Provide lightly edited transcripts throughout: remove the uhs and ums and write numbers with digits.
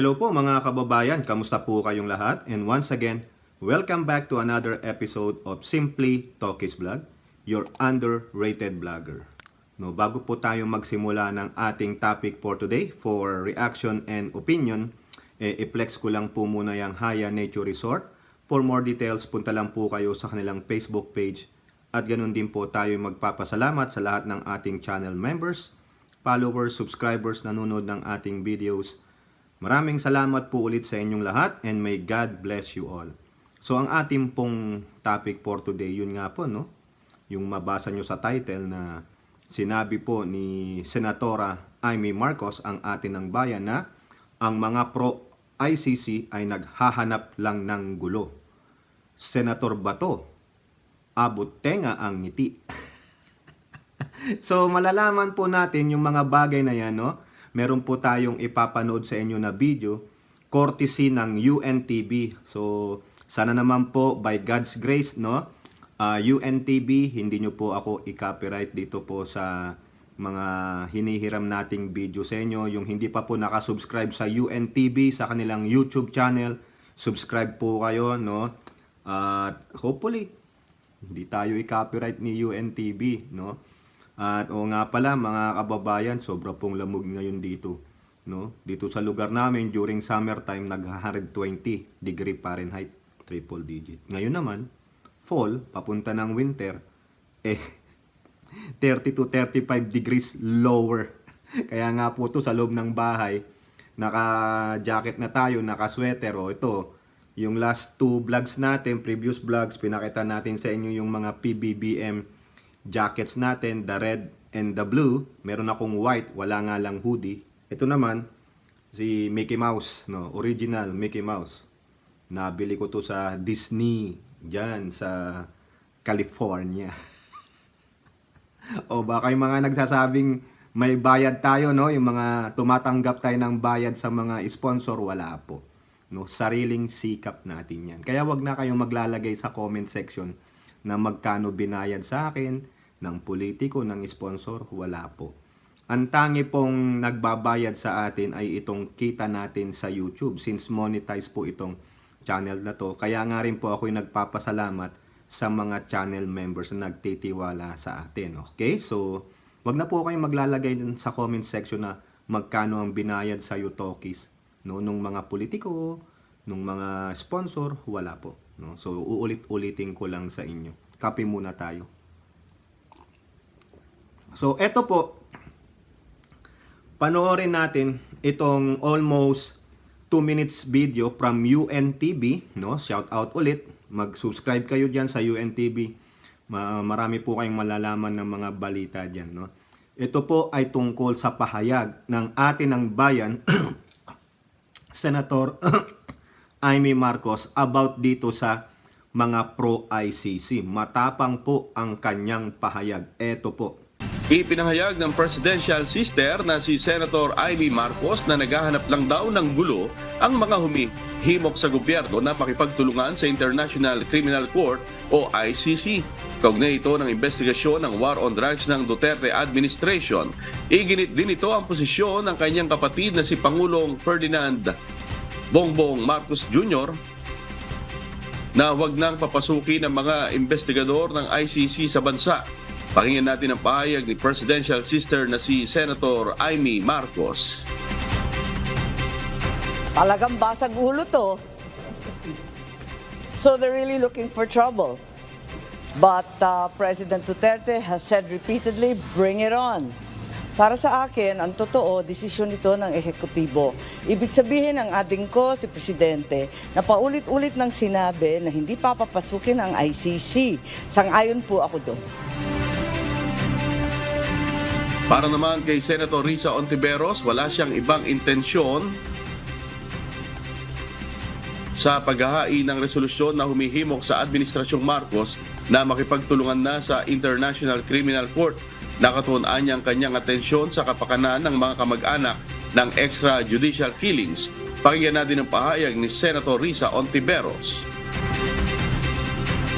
Hello po mga kababayan, kamusta po kayong lahat? And once again, welcome back to another episode of Simply Talkies Vlog, your underrated vlogger. No, bago po tayo magsimula ng ating topic for today, for reaction and opinion, i-flex ko lang po muna yung Haya Nature Resort. For more details, punta lang po kayo sa kanilang Facebook page. At ganun din po tayo magpapasalamat sa lahat ng ating channel members, followers, subscribers, nanonood ng ating videos. Maraming salamat po ulit sa inyong lahat and may God bless you all. So ang ating pong topic for today, yun nga po, no? Yung mabasa nyo sa title na sinabi po ni Senatora Amy Marcos, ang atin ng bayan, na ang mga pro-ICC ay naghahanap lang ng gulo. Senator Bato, abot tenga ang ngiti. So malalaman po natin yung mga bagay na yan, no? Meron po tayong ipapanood sa inyo na video courtesy ng UNTV. So sana naman po by God's grace, no, UNTV, hindi nyo po ako i-copyright dito po sa mga hinihiram nating video sa inyo. Yung hindi pa po nakasubscribe sa UNTV, sa kanilang YouTube channel, subscribe po kayo, no? At hopefully hindi tayo i-copyright ni UNTV, no? At o nga pala mga kababayan, sobra pong lamog ngayon dito, no? Dito sa lugar namin during summertime nag-120 degree Fahrenheit, triple digit. Ngayon naman, fall, papunta ng winter, 30 to 35 degrees lower. Kaya nga po to sa loob ng bahay, naka-jacket na tayo, naka-sweater. O ito, yung last two vlogs natin, previous vlogs, pinakita natin sa inyo yung mga PBBM jackets natin, the red and the blue. Meron akong white, wala nga lang hoodie. Ito naman, si Mickey Mouse, no? Original Mickey Mouse. Nabili ko to sa Disney, dyan sa California. O baka yung mga nagsasabing may bayad tayo, no? Yung mga tumatanggap tayo ng bayad sa mga sponsor, wala po. No? Sariling sikap natin yan. Kaya wag na kayong maglalagay sa comment section na magkano binayad sa akin ng politiko, ng sponsor, wala po. Ang tangi pong nagbabayad sa atin ay itong kita natin sa YouTube, since monetize po itong channel na to. Kaya nga rin po ako'y nagpapasalamat sa mga channel members na nagtitiwala sa atin. Okay? So, wag na po kayong maglalagay sa comment section na magkano ang binayad sa Talkies, no? Nung mga politiko, nung mga sponsor, wala po. No? So, uulit-ulitin ko lang sa inyo. Kape muna tayo. So, eto po. Panoorin natin itong almost 2 minutes video from UNTV. No? Shout out ulit. Mag-subscribe kayo dyan sa UNTV. Marami po kayong malalaman ng mga balita dyan. No? Ito po ay tungkol sa pahayag ng atin ng bayan, Senator Amy Marcos, about dito sa mga pro-ICC. Matapang po ang kanyang pahayag. Eto po. Ipinahayag ng presidential sister na si Senator Amy Marcos na naghahanap lang daw ng gulo ang mga humihimok sa gobyerno na makipagtulungan sa International Criminal Court o ICC. Kaugnay ito ng investigasyon ng war on drugs ng Duterte administration. Iginit din ito ang posisyon ng kanyang kapatid na si Pangulong Ferdinand Bongbong Marcos Jr. na huwag nang papasukin ng mga investigador ng ICC sa bansa. Pakinggan natin ang pahayag ni presidential sister na si Senator Amy Marcos. Talagang basag ulo to. So they're really looking for trouble. But President Duterte has said repeatedly, bring it on. Para sa akin, ang totoo, desisyon ito ng ehekutibo. Ibig sabihin ng ating ko, si Presidente, na paulit-ulit nang sinabi na hindi papapasukin ang ICC. Sang-ayon po ako doon. Para naman kay Senator Risa Ontiveros, wala siyang ibang intensyon sa paghahain ng resolusyon na humihimok sa Administrasyong Marcos na makipagtulungan na sa International Criminal Court. Nakatuunan niya ang kanyang atensyon sa kapakanan ng mga kamag-anak ng extrajudicial killings. Pakinggan natin ang pahayag ni Senator Risa Ontiveros.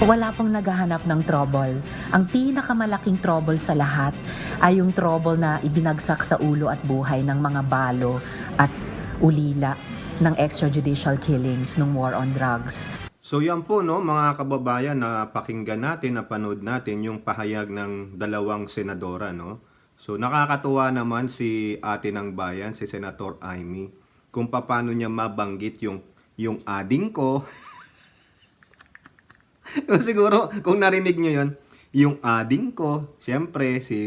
Wala pong naghahanap ng trouble. Ang pinakamalaking trouble sa lahat ay yung trouble na ibinagsak sa ulo at buhay ng mga balo at ulila ng extrajudicial killings ng war on drugs. So yan po no mga kababayan, na pakinggan natin, napanood natin yung pahayag ng dalawang senadora no. So nakakatuwa naman si ate ng bayan, si Senator Amy, kung paano niya mabanggit yung ading ko. Siguro kung narinig niyo yon, yung ading ko, siyempre si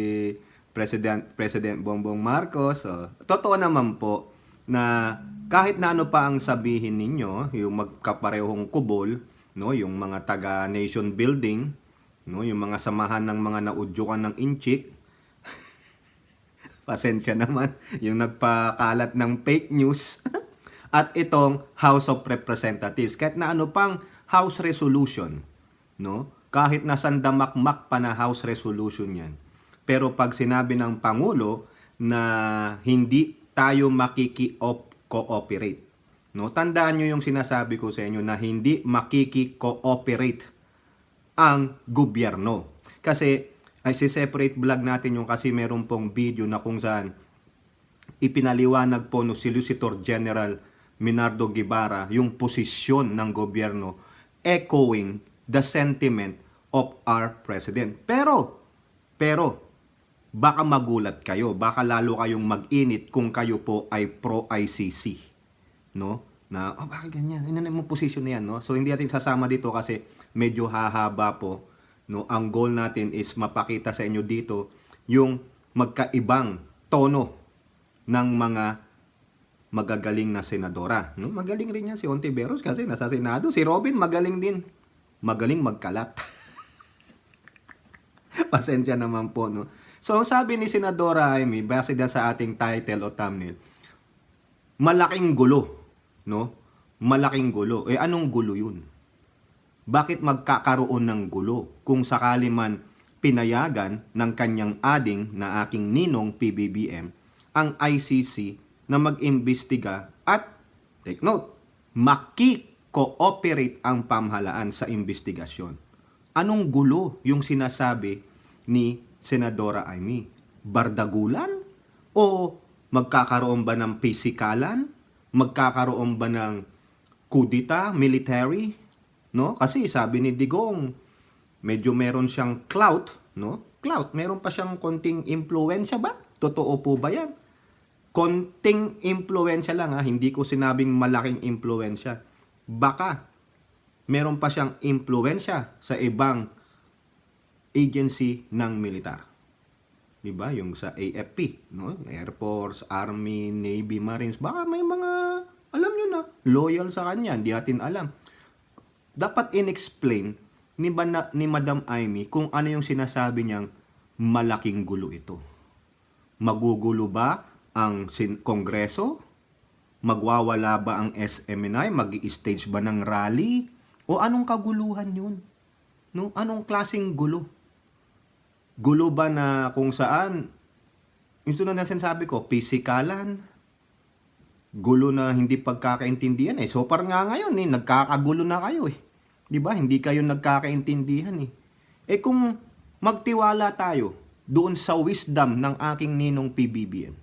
President Bongbong Marcos. Totoo naman po na kahit na ano pa ang sabihin ninyo, yung magkaparehong kubol, no, yung mga taga nation building, no, yung mga samahan ng mga naudyukan ng inchik, pasensya naman, yung nagpakalat ng fake news, at itong House of Representatives, kahit na ano pang House Resolution, no, kahit na sandamakmak pa na House Resolution yan. Pero pag sinabi ng Pangulo na hindi tayo makiki-cooperate, no? Tandaan nyo yung sinasabi ko sa inyo na hindi makiki-cooperate ang gobyerno. Kasi ay si-separate vlog natin yung kasi meron pong video na kung saan ipinaliwanag po no Solicitor General Minardo Guevara yung posisyon ng gobyerno, echoing the sentiment of our President. Pero, baka magulat kayo, baka lalo kayong mag-init kung kayo po ay pro-ICC, no? Na, bakit ganyan? Ano na yung posisyon na yan, no? So, hindi natin sasama dito kasi medyo hahaba po, no? Ang goal natin is mapakita sa inyo dito yung magkaibang tono ng mga magagaling na senadora, no? Magaling rin yan si Ontiveros kasi nasa Senado. Si Robin magaling din. Magaling magkalat. Pasensya naman po, no? So, ang sabi ni Senadora Amy, base din sa ating title o thumbnail, malaking gulo, no? Malaking gulo. Anong gulo yun? Bakit magkakaroon ng gulo kung sakali man pinayagan ng kanyang ading na aking ninong PBBM ang ICC na mag-imbestiga at, take note, makikooperate ang pamahalaan sa investigasyon? Anong gulo yung sinasabi ni Senadora Amy? Bardagulan? O magkakaroon ba ng pisikalan? Magkakaroon ba ng kudita, military? No? Kasi sabi ni Digong, medyo meron siyang clout, no? Clout, meron pa siyang konting impluwensya ba? Totoo po ba yan? Konting impluwensya lang ha, hindi ko sinabing malaking impluwensya. Baka meron pa siyang impluwensya sa ibang agency ng militar. 'Di ba? Yung sa AFP, no? Air Force, Army, Navy, Marines, baka may mga alam niyo na loyal sa kanya, hindi natin alam. Dapat inexplain ni Madam Amy kung ano yung sinasabi niyang malaking gulo ito. Magugulo ba ang Kongreso? Magwawala ba ang SMNI? Mag-i-stage ba ng rally? O anong kaguluhan yun? No? Anong klaseng gulo? Gulo ba na kung saan, ito na sinasabi ko, pisikalan? Gulo na hindi pagkakaintindihan eh. So par nga ngayon nagkakagulo na kayo eh. 'Di ba? Hindi kayo nagkakaintindihan eh. Kung magtiwala tayo doon sa wisdom ng aking ninong PBBM.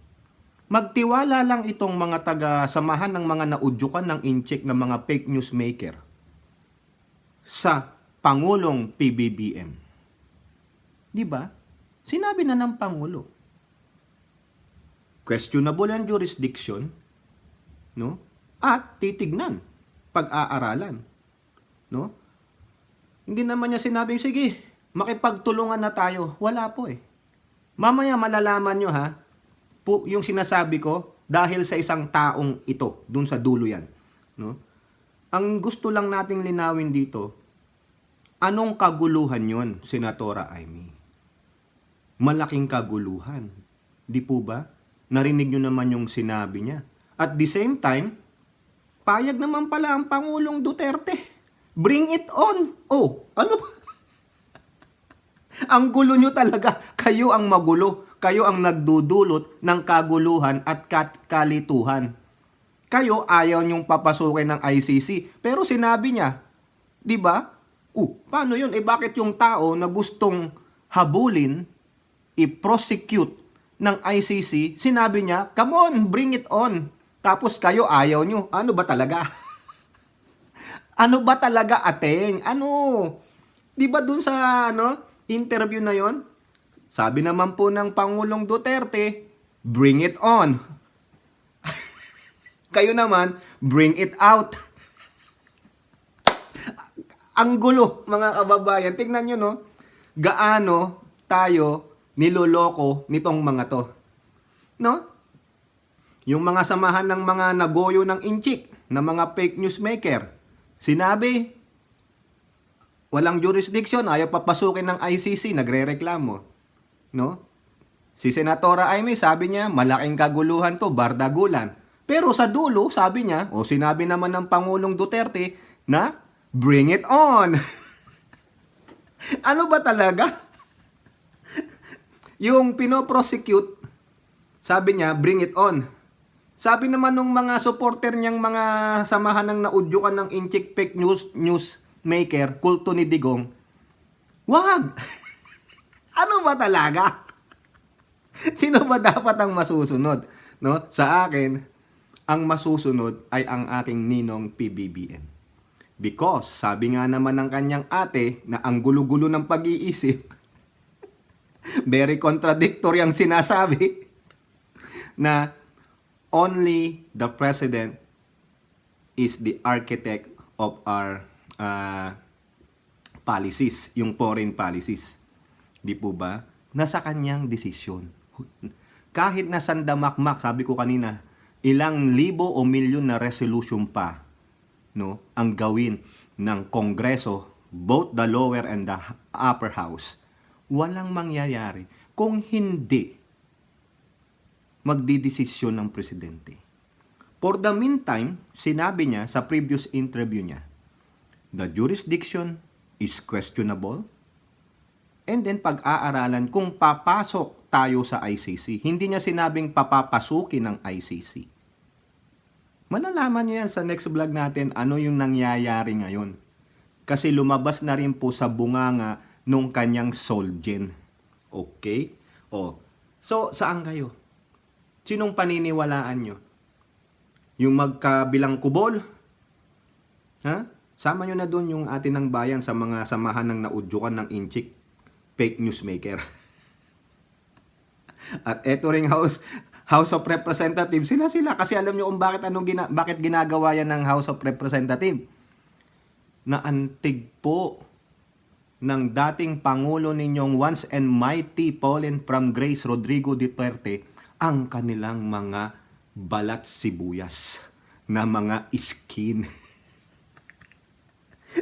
Magtiwala lang itong mga taga-samahan ng mga naudyukan ng incheck ng mga fake news maker sa Pangulong PBBM. Di ba? Sinabi na ng Pangulo. Questionable ang jurisdiction, no? At titignan, pag-aaralan, no? Hindi naman niya sinabing, sige, makipagtulungan na tayo. Wala po eh. Mamaya malalaman nyo ha, po yung sinasabi ko dahil sa isang taong ito, dun sa dulo yan, no? Ang gusto lang nating linawin dito, anong kaguluhan yon, Senatora Amy? Malaking kaguluhan. Di po ba? Narinig nyo naman yung sinabi niya. At the same time, payag naman pala ang Pangulong Duterte. Bring it on! Oh, ano ba? Ang gulo nyo talaga. Kayo ang magulo. Kayo ang nagdudulot ng kaguluhan at kalituhan. Kayo ayaw nyong papasukin ng ICC. Pero sinabi niya, di ba? Paano yun? Bakit yung tao na gustong habulin, i-prosecute ng ICC, sinabi niya, come on, bring it on. Tapos kayo ayaw nyo. Ano ba talaga? Ano ba talaga, ateng? Ano? Di ba dun sa interview na yon? Sabi naman po ng Pangulong Duterte, bring it on. Kayo naman, bring it out. Ang gulo, mga kababayan. Tingnan nyo, no? Gaano tayo niloloko nitong mga to. No? Yung mga samahan ng mga nagoyo ng inchik, na mga fake news maker, sinabi, walang jurisdiction, ayaw papasukin ng ICC, nagre-reklamo. No? Si Senatora Amy, sabi niya, malaking kaguluhan to, bardagulan. Pero sa dulo, sabi niya, o sinabi naman ng Pangulong Duterte, na bring it on. Ano ba talaga? Yung pinoprosecute, sabi niya, bring it on. Sabi naman ng mga supporter niyang mga samahan ng naudyukan ng inchik fake news maker, kulto ni Digong, wag! Ano ba talaga? Sino ba dapat ang masusunod? No? Sa akin, ang masusunod ay ang aking ninong PBBM. Because, sabi nga naman ng kanyang ate na ang gulo-gulo ng pag-iisip, very contradictory ang sinasabi, na only the president is the architect of our policies, yung foreign policies. Di po ba? Nasa kanyang desisyon. Kahit na sandamakmak, sabi ko kanina, ilang libo o milyon na resolution pa, no, ang gawin ng Kongreso, both the lower and the upper house, walang mangyayari kung hindi magdidesisyon ng presidente. For the meantime, sinabi niya sa previous interview niya, the jurisdiction is questionable, and then pag-aaralan kung papasok tayo sa ICC. Hindi niya sinabing papapasukin ng ICC. Malalaman niyo yan sa next vlog natin ano yung nangyayari ngayon. Kasi lumabas na rin po sa bunganga nung kanyang Solgen. Okay? So, saan kayo? Sinong paniniwalaan nyo? Yung magkabilang kubol? Ha? Sama nyo na doon yung atin ng bayan sa mga samahan ng naudyukan ng inchik fake news maker. At eto ring House of Representatives, sila kasi alam nyo kung bakit ginagawa yan ng House of Representatives. Na antig po ng dating Pangulo ninyong once and mighty fallen from grace Rodrigo Duterte ang kanilang mga balat sibuyas na mga skin.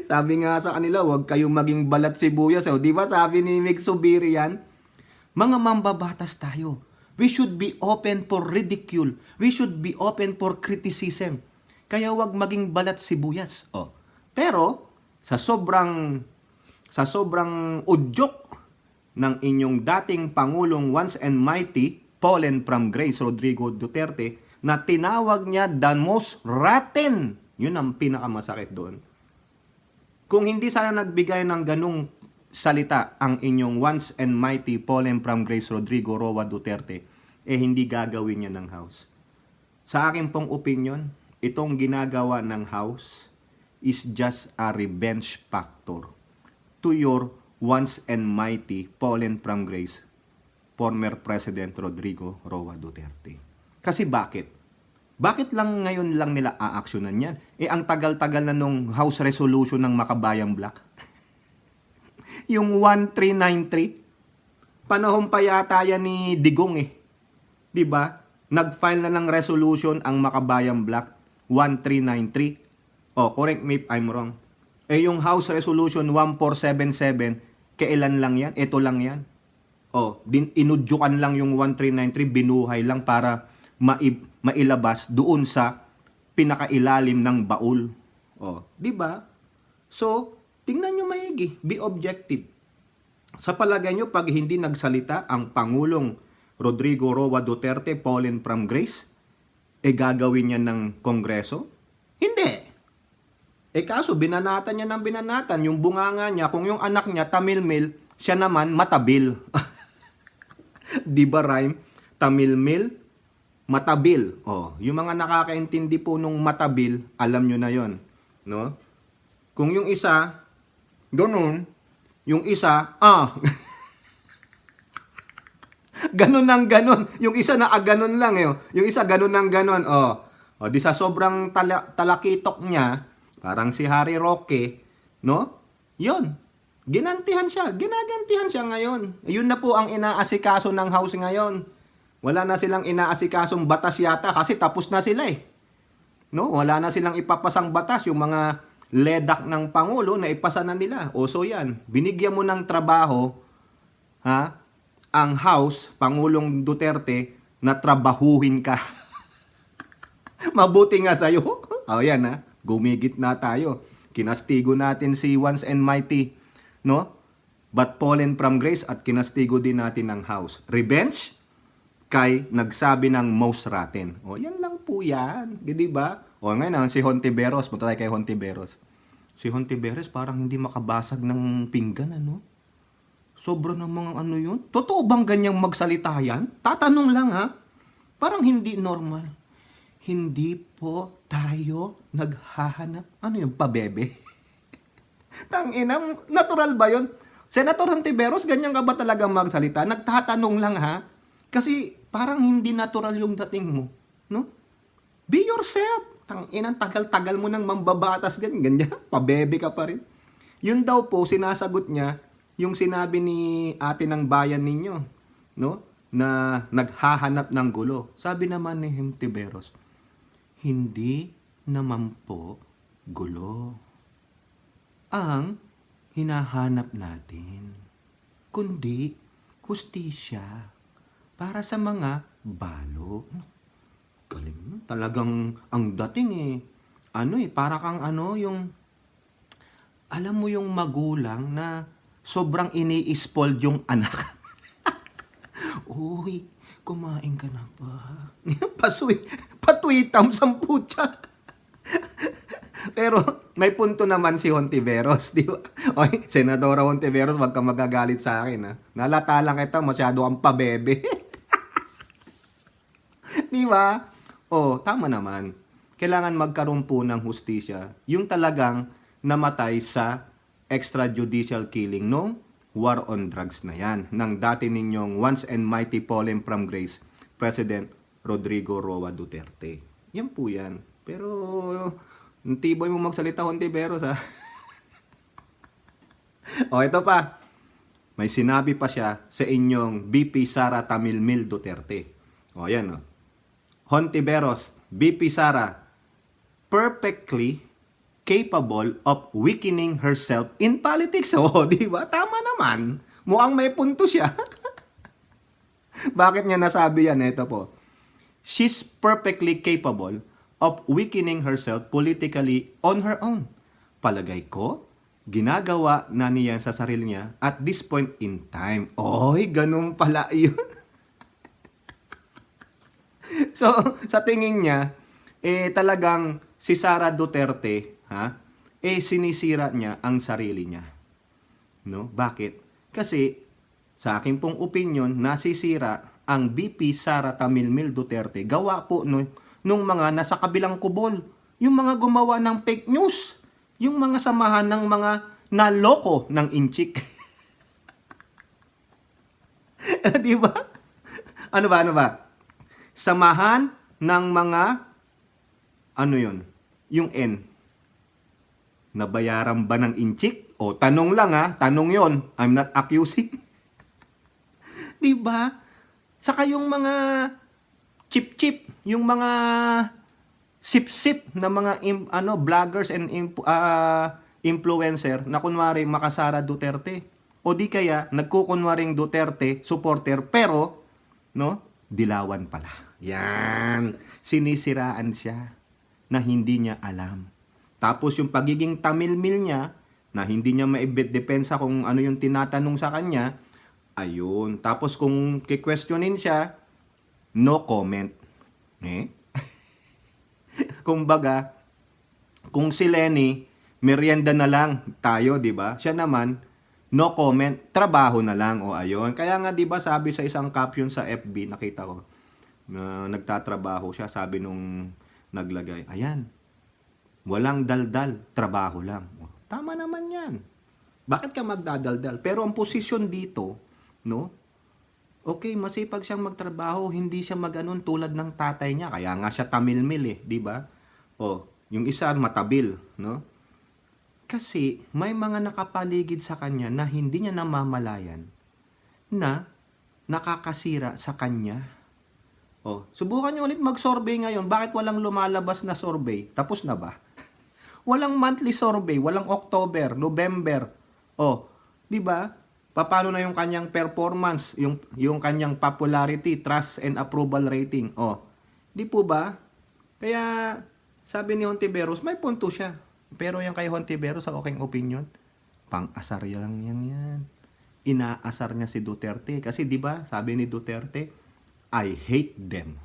Sabi nga sa kanila, huwag kayong maging balat sibuyas. O, di ba sabi ni Mig Subiri mga mambabatas tayo. We should be open for ridicule. We should be open for criticism. Kaya huwag maging balat sibuyas. Pero, sa sobrang udyok ng inyong dating Pangulong once and mighty, fallen from grace Rodrigo Duterte, na tinawag niya the most rotten. Yun ang pinakamasakit doon. Kung hindi sana nagbigay ng ganung salita ang inyong once and mighty fallen from grace Rodrigo Roa Duterte, hindi gagawin niya ng House. Sa akin pong opinion, itong ginagawa ng House is just a revenge factor to your once and mighty fallen from grace former President Rodrigo Roa Duterte. Kasi bakit? Bakit lang ngayon lang nila aaksyonan yan? Ang tagal-tagal na nung House Resolution ng Makabayang Black. Yung 1393, panahon pa yata yan ni Digong Diba? Nag-file na ng resolution ang Makabayang Black, 1393. Correct me if I'm wrong. Yung House Resolution 1477, kailan lang yan? Ito lang yan. Inudyukan lang yung 1393, binuhay lang para mailabas doon sa pinakailalim ng baul. Di ba? So, tingnan nyo maigi, be objective. Sa palagay nyo, pag hindi nagsalita ang Pangulong Rodrigo Roa Duterte, fallen from grace, gagawin niya ng Kongreso? Hindi. Kaso, binanatan niya ng binanatan. Yung bunganga niya, kung yung anak niya, tamilmil, siya naman, matabil. Di ba rhyme? Tamilmil, matabil. Oh, yung mga nakakaintindi po nung matabil, alam nyo na yon, no? Kung yung isa, ganun, yung isa, ganun ng ganun. Yung isa na ganun lang eh. Yung isa ganun ng ganun. O di sa sobrang talakitok niya, parang si Harry Roque, no? Yun. Ginagantihan siya ngayon. Yun na po ang inaasikaso ng House ngayon. Wala na silang inaasikasong batas yata kasi tapos na sila eh. No? Wala na silang ipapasang batas. Yung mga ledak ng Pangulo na ipasa na nila. O so yan, binigyan mo ng trabaho, ang House, Pangulong Duterte, na trabahuhin ka. Mabuti nga sa'yo. Yan gumigit na tayo. Kinastigo natin si Once and Mighty, no? But fallen from grace at kinastigo din natin ng House. Revenge kay nagsabi ng most rotten. Yan lang po yan. Di ba? Ngayon si Hontiveros. Punta tayo kay Hontiveros. Si Hontiveros parang hindi makabasag ng pinggan, ano? Sobra ng mga ano yun. Totoo bang ganyang magsalita yan? Tatanong lang Parang hindi normal. Hindi po tayo naghahanap. Ano yung pabebe? Tanginang, natural ba yun? Senator Hontiveros, ganyan ka ba talagang magsalita? Nagtatanong lang Kasi parang hindi natural yung dating mo. No? Be yourself. Tanginang, tagal-tagal mo nang mambabatas ganyan. Pabebe ka pa rin. Yun daw po, sinasagot niya yung sinabi ni ate ng bayan ninyo. No? Na naghahanap ng gulo. Sabi naman ni Hontiveros, hindi naman po gulo ang hinahanap natin, kundi hustisya para sa mga balo. Galing, talagang ang dating para kang yung, alam mo yung magulang na sobrang ini-spoiled yung anak. Uy, kumain ka na ba? Patwitam sa putya. Pero may punto naman si Hontiveros, di ba? Oy, Senadora Hontiveros, wag ka magagalit sa akin Nalata lang kita, masyado kang pabebe. Di ba? Tama naman. Kailangan magkaroon po ng hustisya. Yung talagang namatay sa extrajudicial killing nung war on drugs na yan. Ng dati ninyong once and mighty fallen from grace, President Rodrigo Roa Duterte. Yan po yan. Pero ang tiboy mo magsalita, Hontiveros ito pa. May sinabi pa siya sa inyong BP Sara Tamilmil Duterte. Yan Hontiveros, BP Sara, perfectly capable of weakening herself in politics. Di ba? Tama naman. Mukhang may punto siya. Bakit niya nasabi yan? Ito po. She's perfectly capable of weakening herself politically on her own. Palagay ko, ginagawa na niya sa sarili niya at this point in time. Ganun pala yun. So, sa tingin niya, talagang si Sara Duterte, sinisira niya ang sarili niya. No? Bakit? Kasi, sa akin pong opinion, nasisira ang BP Sara Tamilmil Duterte. Gawa po nung mga nasa kabilang kubol. Yung mga gumawa ng fake news. Yung mga samahan ng mga naloko ng inchik. Di ba? Ano ba? Samahan ng mga, yung N. Nabayaran ba ng inchik? Tanong lang tanong yon. I'm not accusing. Di ba? Saka yung mga chip-chip, yung mga sip-sip na mga vloggers and influencer na kunwari makasara Duterte. O di kaya nagkukunwaring Duterte supporter pero dilawan pala. Yan. Sinisiraan siya na hindi niya alam. Tapos yung pagiging tamilmil niya na hindi niya maidepensa kung ano yung tinatanong sa kanya, ayun. Tapos kung kikwestiyonin siya, no comment. Kumbaga, kung si Lenny, merienda na lang tayo, di ba? Siya naman, no comment, trabaho na lang. Ayun. Kaya nga, di ba, sabi sa isang caption sa FB, nakita ko, nagtatrabaho siya, sabi nung naglagay, ayan, walang daldal, trabaho lang. Tama naman yan. Bakit ka magdadaldal? Pero ang posisyon dito, no? Okay, masipag siyang magtrabaho, hindi siya maganon tulad ng tatay niya. Kaya nga siya tamilmil di ba? Yung isa matabil, no? Kasi may mga nakapaligid sa kanya na hindi niya namamalayan na nakakasira sa kanya. Subukan niyo ulit mag-survey ngayon. Bakit walang lumalabas na survey? Tapos na ba? Walang monthly survey, walang October, November. Di ba? Paano na yung kanyang performance, yung kanyang popularity, trust and approval rating? Di po ba? Kaya sabi ni Hontiveros, may punto siya. Pero yung kay Hontiveros, sa aking opinion, pang-asar lang yan. Inaasar niya si Duterte. Kasi di ba, sabi ni Duterte, I hate them.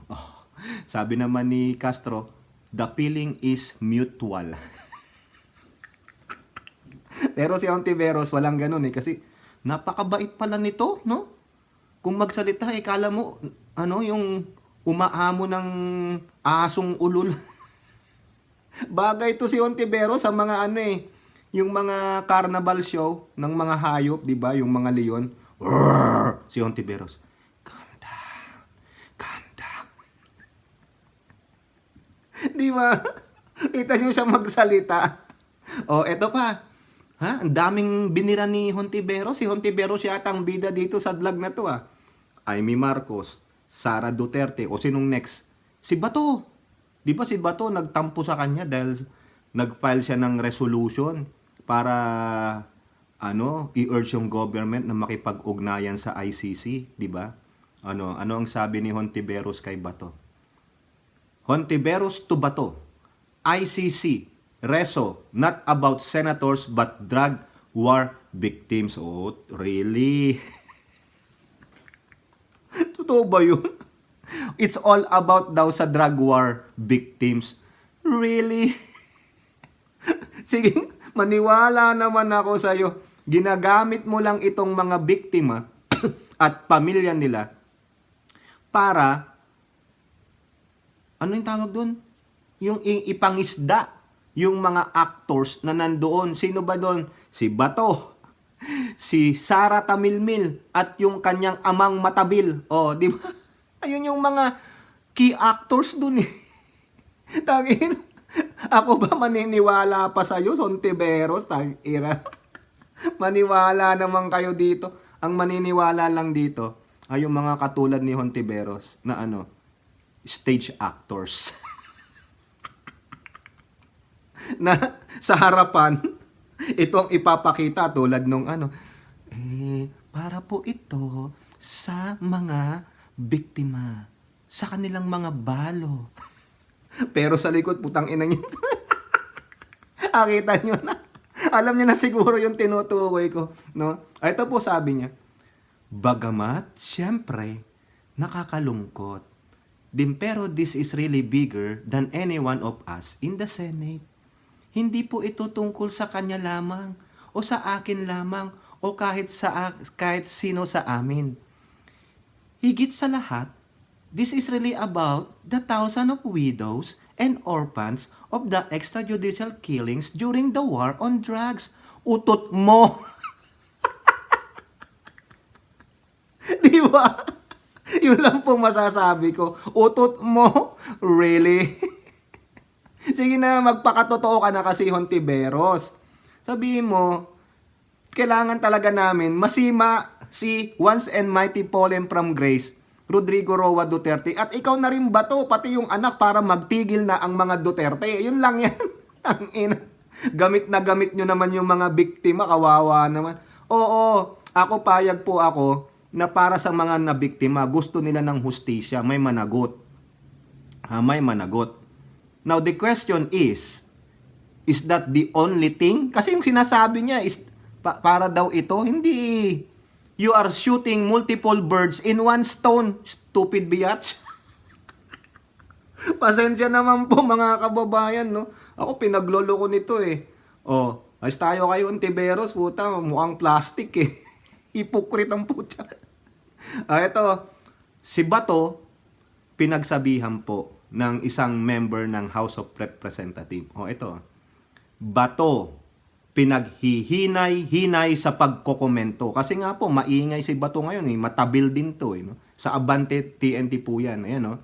Sabi naman ni Castro, the feeling is mutual. Pero si Hontiveros, walang ganun kasi napakabait pala nito, no? Kung magsalita, kala mo, yung umaamo ng asong ulul. Bagay to si Hontiveros sa mga yung mga carnival show ng mga hayop, di ba? Yung mga leon. Si Hontiveros, calm down. Di ba? Kita nyo siya magsalita. Eto pa. Ang daming binira ni Hontiveros. Si Hontiveros yata ang bida dito sa vlog na to Amy Marcos, Sara Duterte, o sinong next? Si Bato. Di ba si Bato nagtampo sa kanya dahil nag-file siya ng resolution para i-urge yung government na makipag-ugnayan sa ICC, di ba? Ano ang sabi ni Hontiveros kay Bato? Hontiveros to Bato, ICC, reso, not about senators but drug war victims. Really? Totoo ba yun? It's all about daw sa drug war victims. Really? Sige, maniwala naman ako sa'yo. Ginagamit mo lang itong mga biktima at pamilya nila para, ano yung tawag doon? Yung ipangisda yung mga actors na nandoon. Sino ba doon? Si Bato, si Sara Tamilmil, at yung kanyang amang matabil. Di ba? Ayun yung mga key actors doon Tangin. Ako ba maniniwala pa sa'yo, Hontiveros? Tangina. Maniwala naman kayo dito. Ang maniniwala lang dito ay yung mga katulad ni Hontiveros na stage actors. Na sa harapan, ito ang ipapakita tulad nung para po ito sa mga biktima, sa kanilang mga balo. Pero sa likod, putang ina niyo. Akita nyo na. Alam niyo na siguro yung tinutukoy ko, no? Ito po sabi niya, bagamat, siyempre, nakakalungkot. Pero this is really bigger than any one of us in the Senate. Hindi po ito tungkol sa kanya lamang, o sa akin lamang, o kahit sino sa amin. Higit sa lahat, this is really about the thousands of widows and orphans of the extrajudicial killings during the war on drugs. Utot mo! Di ba? Yun lang po masasabi ko. Utot mo? Really? Sige na, magpakatotoo ka na kasi, Hontiveros. Sabihin mo, kailangan talaga namin masima si once and mighty fallen from grace, Rodrigo Roa Duterte. At ikaw na rin Bato, pati yung anak, para magtigil na ang mga Duterte. Yun lang yan. Ang ina. Gamit na gamit nyo naman yung mga biktima, kawawa naman. Oo, ako payag po ako na para sa mga nabiktima, gusto nila ng hustisya, may managot. May managot. Now the question is that the only thing? Kasi yung sinasabi niya is para daw ito, hindi. You are shooting multiple birds in one stone, stupid biatch. Pasensya naman po mga kababayan, no? Ako pinaglolo ko nito ayos tayo kayo, Hontiveros, puta, mukhang plastic Hypocrite ang puta. Ito, si Bato, pinagsabihan po ng isang member ng House of Representatives. O ito, Bato, pinaghihinay-hinay sa pagkokomento. Kasi nga po, maingay si Bato ngayon, matabil din to. No? Sa Abante TNT po yan. Ayan, no?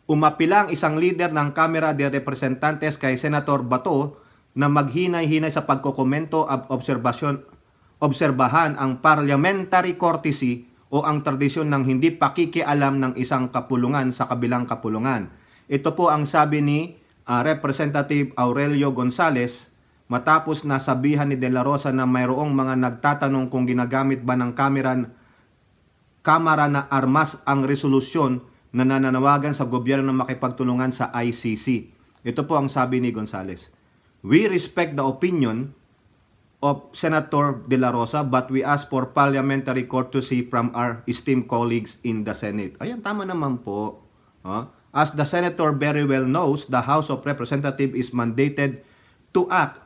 Umapilang isang leader ng Kamara de Representantes kay Senator Bato na maghinay-hinay sa pagkokomento at obserbahan ang parliamentary courtesy o ang tradisyon ng hindi pakikialam ng isang kapulungan sa kabilang kapulungan. Ito po ang sabi ni Representative Aurelio Gonzales matapos nasabihan ni De La Rosa na mayroong mga nagtatanong kung ginagamit ba ng Kamara na armas ang resolusyon na nananawagan sa gobyerno na makipagtulungan sa ICC. Ito po ang sabi ni Gonzales. We respect the opinion of Senator De La Rosa but we ask for parliamentary courtesy from our esteemed colleagues in the Senate. Ayan, tama naman po. As the Senator very well knows, the House of Representatives is mandated to act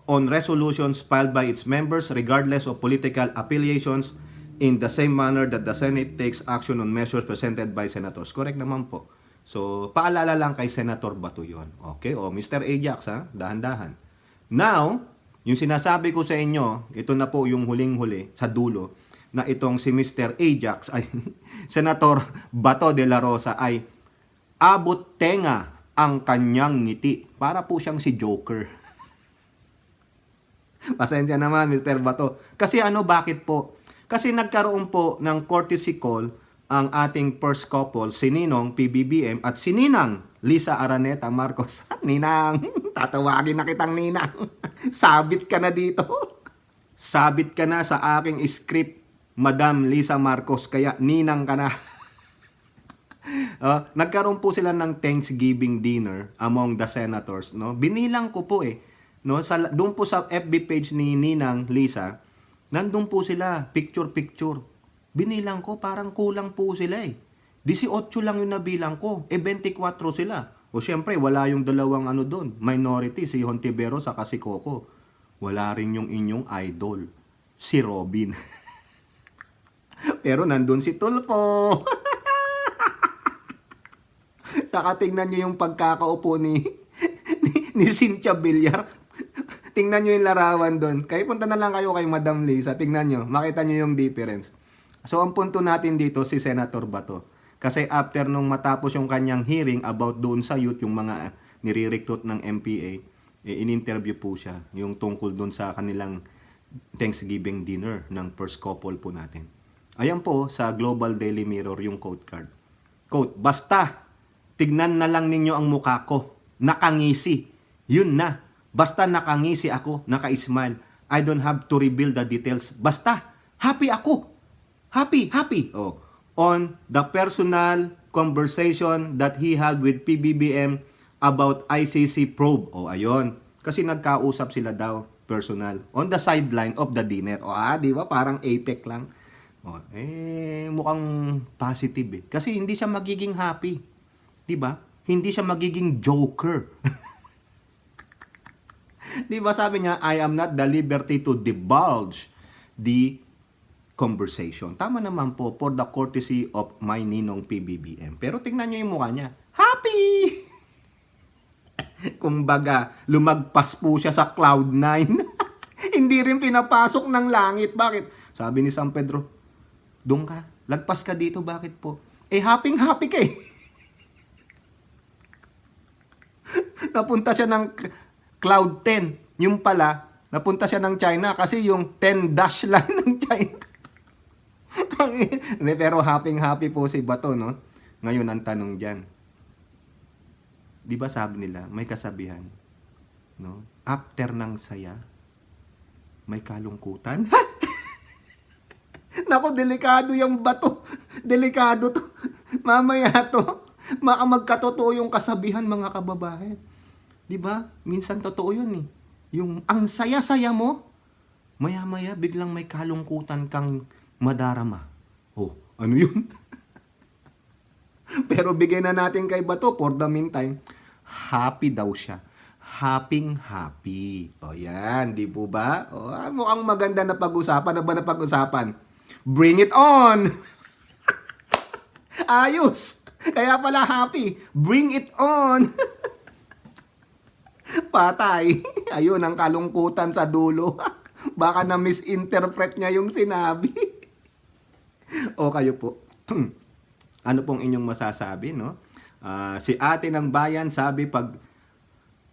on resolutions filed by its members regardless of political affiliations in the same manner that the Senate takes action on measures presented by senators. Correct naman po. So, paalala lang kay Senator Bato yun. Okay? O, Mr. Ajax, dahan-dahan. Now, yung sinasabi ko sa inyo, ito na po yung huling-huli sa dulo, na itong si Mr. Ajax, ay Senator Bato de la Rosa, ay abot tenga ang kanyang ngiti. Para po siyang si Joker. Pasensya naman, Mr. Bato. Kasi bakit po? Kasi nagkaroon po ng courtesy call ang ating first couple, si Ninong PBBM at si Ninang Lisa Araneta Marcos. Ninang, tatawagin na kitang Ninang. Sabit ka na dito. Sabit ka na sa aking script, Madam Lisa Marcos, kaya Ninang ka na. Nagkaroon po sila ng Thanksgiving dinner among the senators, no? Binilang ko po no, doon po sa FB page ni Ninang Lisa, nandun po sila, picture. Binilang ko, parang kulang po sila 18 lang yung nabilang ko, 24 sila. O syempre, wala yung dalawang doon, minority, si Hontiveros at si Coco. Wala rin yung inyong idol, si Robin. Pero nandun si Tulfo. Saka tingnan nyo yung pagkakaupo ni Cynthia Villar. Tingnan nyo yung larawan doon. Kaya punta na lang kayo kay Madam Lisa. Tingnan nyo. Makita nyo yung difference. So, ang punto natin dito si Senator Bato. Kasi after nung matapos yung kanyang hearing about doon sa youth, yung mga nire-recruit ng MPA, in-interview po siya. Yung tungkol doon sa kanilang Thanksgiving dinner ng first couple po natin. Ayan po sa Global Daily Mirror yung quote card. Quote, basta tignan na lang ninyo ang mukha ko. Nakangisi. Yun na. Basta nakangisi ako, naka-smile. I don't have to reveal the details. Basta, happy ako. Happy. On the personal conversation that he had with PBBM about ICC probe. Ayun. Kasi nagkausap sila daw, personal. On the sideline of the dinner. Di ba? Parang APEC lang. Mukhang positive Kasi hindi siya magiging happy. Diba? Hindi siya magiging joker. Diba sabi niya, I am not the liberty to divulge the conversation. Tama naman po, for the courtesy of my Ninong PBBM. Pero tingnan niyo yung mukha niya. Happy! Kumbaga, lumagpas po siya sa Cloud9. Hindi rin pinapasok ng langit. Bakit? Sabi ni San Pedro, doon ka, lagpas ka dito, bakit po? Happy ka Napunta siya ng Cloud 10. Yung pala, napunta siya ng China kasi yung 10 dash lang ng China. Pero happy po si Bato, no? Ngayon ang tanong dyan. Di ba sabi nila, may kasabihan, no? After ng saya, may kalungkutan. Nako, delikado yung Bato. Delikado to. Mamaya to. Maka magkatotoo yung kasabihan, mga kababayan. Di ba? Minsan totoo yun Yung ang saya-saya mo, maya-maya biglang may kalungkutan kang madarama. Ano yun? Pero bigyan na natin kay Bato for the meantime. Happy daw siya. Happy. Yan, di po ba? Mukhang maganda na pag-usapan. Bring it on! Ayos! Kaya pala happy. Bring it on. Patay. Ayun ang kalungkutan sa dulo. Baka na misinterpret niya yung sinabi. O kayo po. Ano pong inyong masasabi, no? Si ate ng bayan sabi pag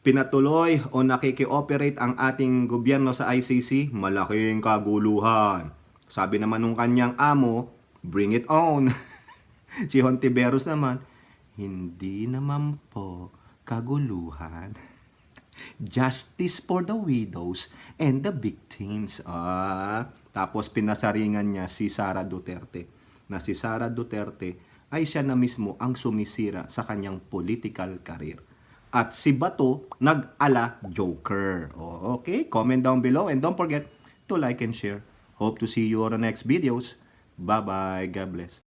pinatuloy o nakiki-operate ang ating gobyerno sa ICC, malaking kaguluhan. Sabi naman nung kanyang amo, bring it on. Si Hontiveros naman, hindi naman po kaguluhan. Justice for the widows and the victims. Tapos pinasaringan niya si Sara Duterte. Na si Sara Duterte ay siya na mismo ang sumisira sa kanyang political career. At si Bato, nag-ala Joker. Okay? Comment down below and don't forget to like and share. Hope to see you on the next videos. Bye-bye. God bless.